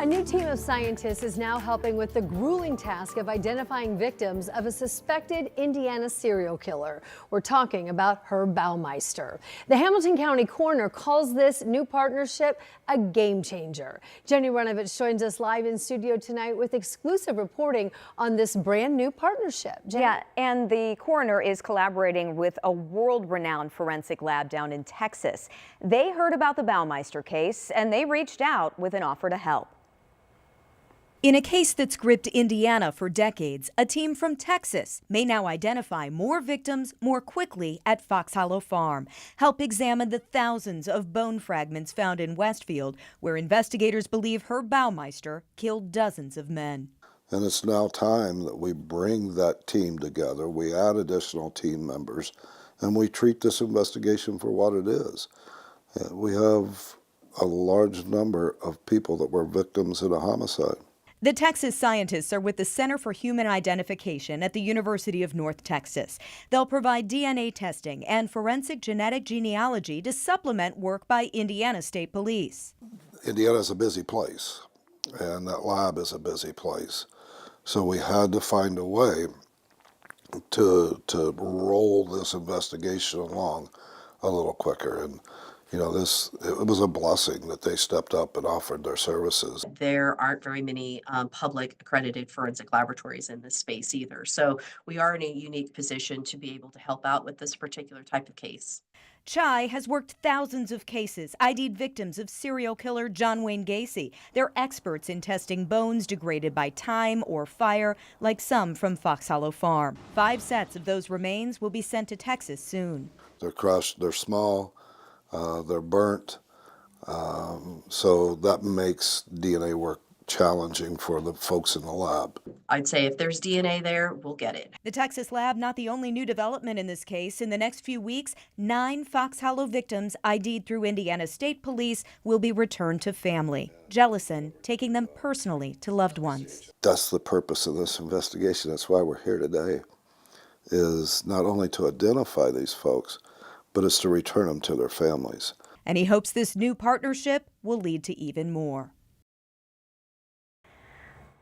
A new team of scientists is now helping with the grueling task of identifying victims of a suspected Indiana serial killer. We're talking about Herb Baumeister. The Hamilton County coroner calls this new partnership a game changer. Jenny Runovich joins us live in studio tonight with exclusive reporting on this brand new partnership. Jenny? Yeah, and the coroner is collaborating with a world-renowned forensic lab down in Texas. They heard about the Baumeister case and they reached out with an offer to help. In a case that's gripped Indiana for decades, a team from Texas may now identify more victims more quickly at Fox Hollow Farm, help examine the thousands of bone fragments found in Westfield, where investigators believe Herb Baumeister killed dozens of men. And it's now time that we bring that team together, we add additional team members, and we treat this investigation for what it is. We have a large number of people that were victims in a homicide. The Texas scientists are with the Center for Human Identification at the University of North Texas. They'll provide DNA testing and forensic genetic genealogy to supplement work by Indiana State Police. Indiana's a busy place, and that lab is a busy place. So we had to find a way to roll this investigation along a little quicker. And you know, it was a blessing that they stepped up and offered their services. There aren't very many public accredited forensic laboratories in this space either. So we are in a unique position to be able to help out with this particular type of case. Chai has worked thousands of cases, ID'd victims of serial killer John Wayne Gacy. They're experts in testing bones degraded by time or fire, like some from Fox Hollow Farm. 5 sets of those remains will be sent to Texas soon. They're crushed, they're small, they're burnt, so that makes DNA work challenging for the folks in the lab. I'd say if there's DNA there, we'll get it. The Texas lab, not the only new development in this case. In the next few weeks, 9 Fox Hollow victims ID'd through Indiana State Police will be returned to family. Jellison taking them personally to loved ones. That's the purpose of this investigation. That's why we're here today, is not only to identify these folks, but it's to return them to their families. And he hopes this new partnership will lead to even more.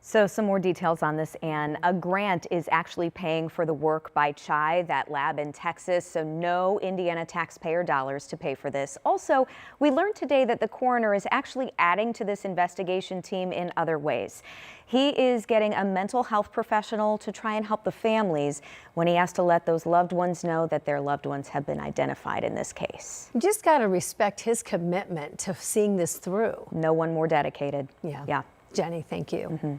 So some more details on this, Anne. A grant is actually paying for the work by Chai, that lab in Texas, so no Indiana taxpayer dollars to pay for this. Also, we learned today that the coroner is actually adding to this investigation team in other ways. He is getting a mental health professional to try and help the families when he has to let those loved ones know that their loved ones have been identified in this case. You just got to respect his commitment to seeing this through. No one more dedicated. Yeah. Jenny, thank you. Mm-hmm.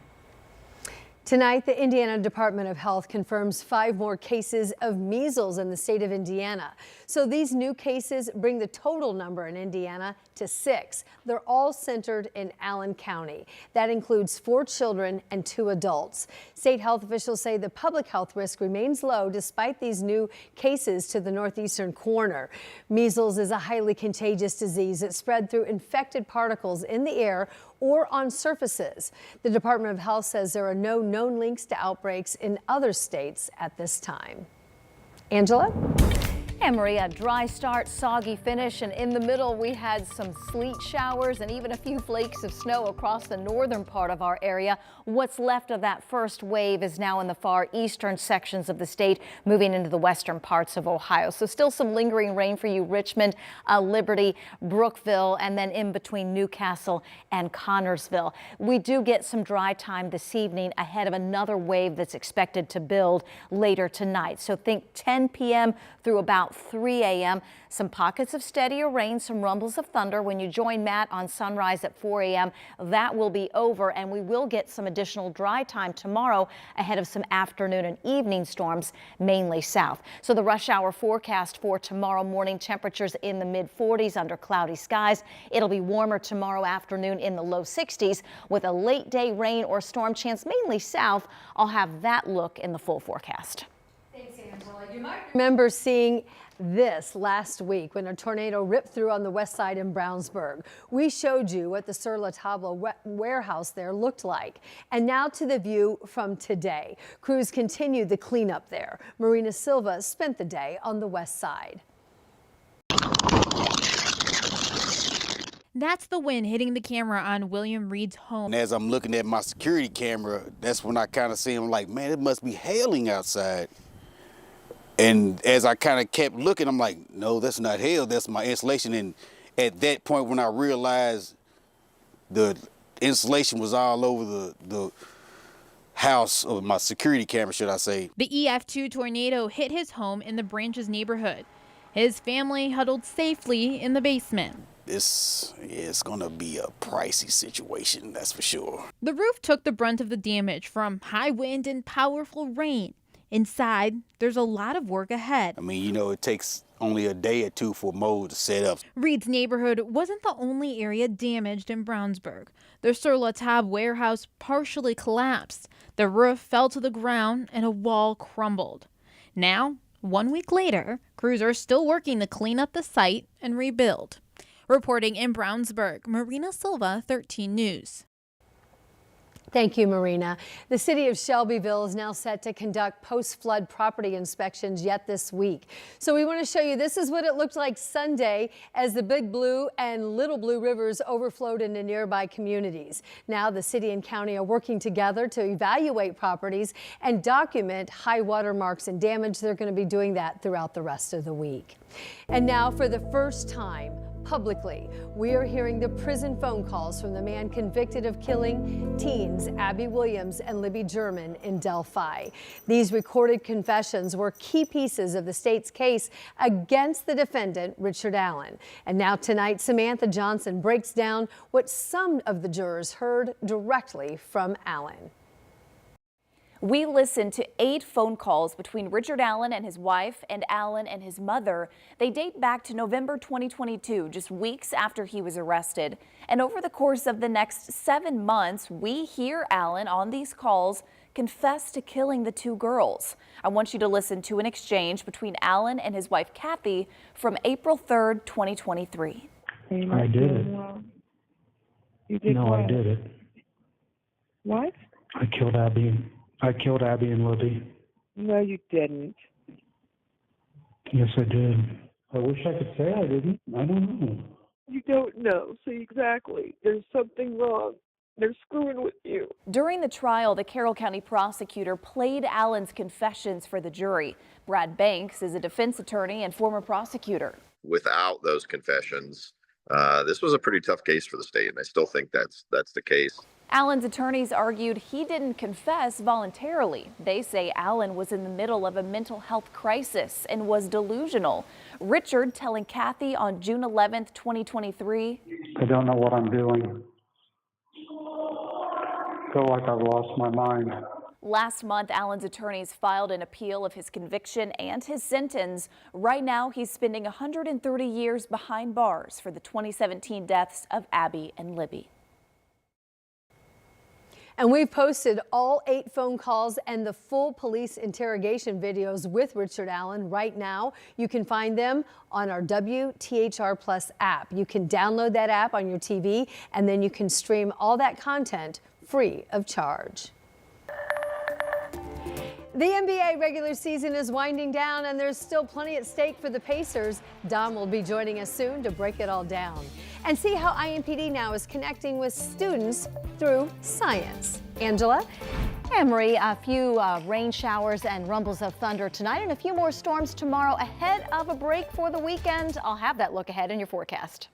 Tonight, the Indiana Department of Health confirms 5 more cases of measles in the state of Indiana. So these new cases bring the total number in Indiana to 6. They're all centered in Allen County. That includes 4 children and 2 adults. State health officials say the public health risk remains low despite these new cases to the northeastern corner. Measles is a highly contagious disease that spread through infected particles in the air or on surfaces. The Department of Health says there are no known links to outbreaks in other states at this time. Angela? And Maria, dry start, soggy finish, and in the middle we had some sleet showers and even a few flakes of snow across the northern part of our area. What's left of that first wave is now in the far eastern sections of the state, moving into the western parts of Ohio. So still some lingering rain for you, Richmond, Liberty, Brookville, and then in between Newcastle and Connorsville. We do get some dry time this evening ahead of another wave that's expected to build later tonight. So think 10 p.m. through about 3 a.m. Some pockets of steadier rain, some rumbles of thunder. When you join Matt on Sunrise at 4 a.m., that will be over, and we will get some additional dry time tomorrow ahead of some afternoon and evening storms, mainly south. So the rush hour forecast for tomorrow morning, temperatures in the mid-40s under cloudy skies. It'll be warmer tomorrow afternoon in the low 60s with a late day rain or storm chance, mainly south. I'll have that look in the full forecast. Thanks, Angela. You might remember seeing this last week when a tornado ripped through on the west side in Brownsburg. We showed you what the Sur La Table warehouse there looked like. And now to the view from today. Crews continued the cleanup there. Marina Silva spent the day on the west side. That's the wind hitting the camera on William Reed's home. And as I'm looking at my security camera, that's when I kind of see him like, man, it must be hailing outside. And as I kind of kept looking, I'm like, no, that's not hail, that's my insulation. And at that point when I realized the insulation was all over the house, or my security camera, should I say. The EF2 tornado hit his home in the Branches neighborhood. His family huddled safely in the basement. It's gonna be a pricey situation, that's for sure. The roof took the brunt of the damage from high wind and powerful rain. Inside, there's a lot of work ahead. I mean, you know, it takes only a day or two for mold to set up. Reed's neighborhood wasn't the only area damaged in Brownsburg. The Sur La Table warehouse partially collapsed. The roof fell to the ground and a wall crumbled. Now, 1 week later, crews are still working to clean up the site and rebuild. Reporting in Brownsburg, Marina Silva, 13 News. Thank you, Marina. The city of Shelbyville is now set to conduct post-flood property inspections yet this week. So we want to show you, this is what it looked like Sunday as the Big Blue and Little Blue rivers overflowed into nearby communities. Now the city and county are working together to evaluate properties and document high water marks and damage. They're going to be doing that throughout the rest of the week. And now, for the first time, publicly, we are hearing the prison phone calls from the man convicted of killing teens Abby Williams and Libby German in Delphi. These recorded confessions were key pieces of the state's case against the defendant, Richard Allen. And now tonight, Samantha Johnson breaks down what some of the jurors heard directly from Allen. We listened to 8 phone calls between Richard Allen and his wife and Allen and his mother. They date back to November 2022, just weeks after he was arrested. And over the course of the next 7 months, we hear Allen on these calls confess to killing the 2 girls. I want you to listen to an exchange between Allen and his wife Kathy from April 3rd, 2023. I did it. You did No, what? I did it. What? I killed Abby. I killed Abby and Libby. No, you didn't. Yes, I did. I wish I could say I didn't. I don't know. You don't know. See, exactly. There's something wrong. They're screwing with you. During the trial, the Carroll County prosecutor played Allen's confessions for the jury. Brad Banks is a defense attorney and former prosecutor. Without those confessions, this was a pretty tough case for the state, and I still think that's the case. Allen's attorneys argued he didn't confess voluntarily. They say Allen was in the middle of a mental health crisis and was delusional. Richard telling Kathy on June 11th, 2023, I don't know what I'm doing. I feel like I've lost my mind. Last month, Allen's attorneys filed an appeal of his conviction and his sentence. Right now, he's spending 130 years behind bars for the 2017 deaths of Abby and Libby. And we've posted all 8 phone calls and the full police interrogation videos with Richard Allen right now. You can find them on our WTHR Plus app. You can download that app on your TV, and then you can stream all that content free of charge. The NBA regular season is winding down, and there's still plenty at stake for the Pacers. Don will be joining us soon to break it all down and see how IMPD now is connecting with students through science. Angela? And Marie, a few rain showers and rumbles of thunder tonight and a few more storms tomorrow ahead of a break for the weekend. I'll have that look ahead in your forecast.